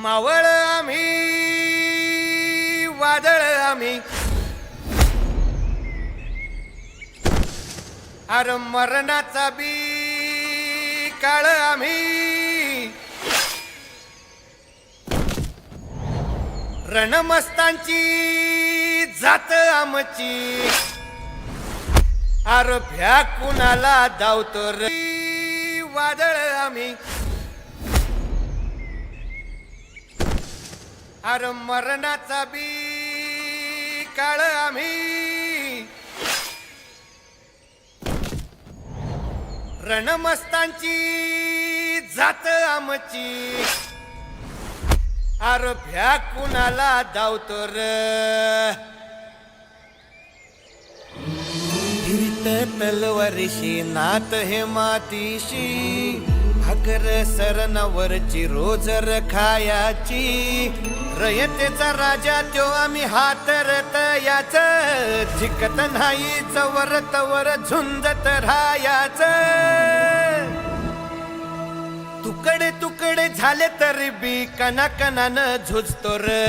मावळ आम्ही वादळ आम्ही अरे मरणाचा बी काळ आम्ही रणमस्तांची जात आमची अरे भ्या कुणाला धावतो रे वादळ आम्ही अरे मरणाचा बी काळ आम्ही रणमस्तांची जात आमची अरे भ्या कुणाला धावतो र फिरत तलवारीशी नात हे मातीशी भाकर सरणावरची रोजर खायाची रयतेचा राजा त्यो आम्ही हातरत याच जिकत नाही जवर तवर झुंजत राहायाच तुकडे तुकडे झाले तरी बी कणाकणानं झुजतो र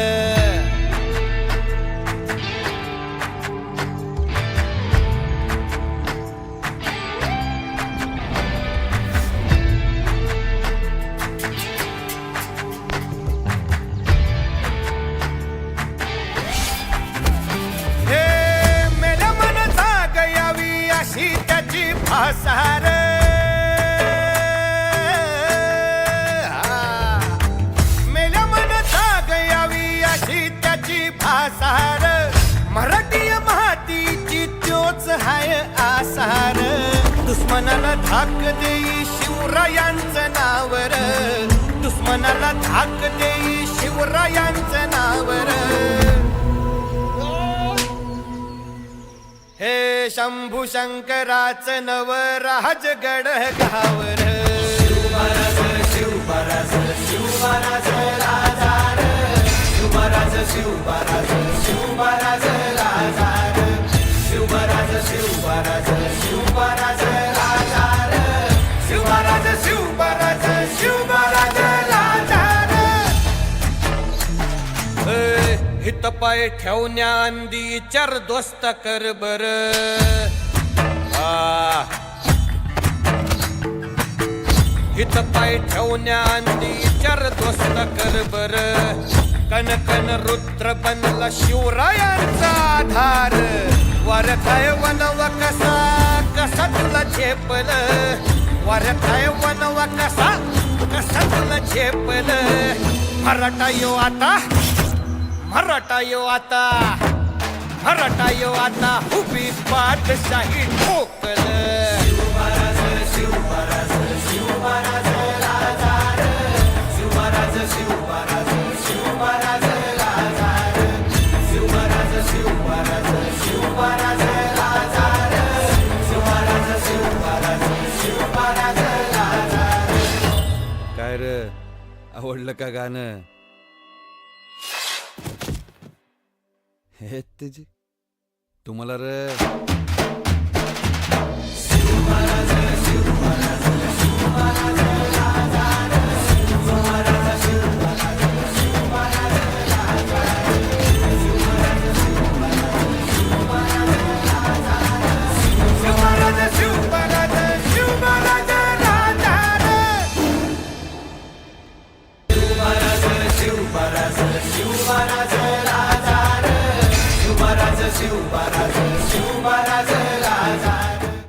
भासार मेल्या मन जाग यावी अशी त्याची भासार मराठी मातीची त्योच हाय आसार दुश्मनाला धाक देई शिवरायांचं नावर दुश्मनाला धाक देई शिवरायांचं नावर हे शंभू शंकराचं नव राजगड गावर शिवराज शिवराज शिवराज राजार शिवराज शिवराज शिवराज राजार शिवराज शिवराज शिवराज राजार शिवराज शिवराज शिवराज राजार हित पाय ठेवण्याआंदी चार दोस्त कर बर हित पाय ठेवण्याआंदी चार दोस्त कर बर कन कन रुद्र बनला शिवरायांचा आधार वारखाय वनवा कसा कसा तुला झेपल वारखाय वनवा कसा कसा तुला झेपल मराठा यो आता मराठा यो आता मराठा यो आता उभी पाठशाही ठोकल शिवराज शिवराज शिवराज राजार शिवराज शिवराज शिवराज राजार शिवराज शिवराज शिवराज राजार शिवराज शिवराज शिवराज राजार काय रे आवडलं का गाणं हे तेजी तुम्हाला रे शिवराज शिवराज शिवराज राजार शिवराज शिवराज शिवराज राजार शिवराज शिवराज शिवराज राजार शिवराज शिवराज शिवराज राजार शिवराज शिवराज शिवराज राजार शिवराज शिवराज शिवराज राजा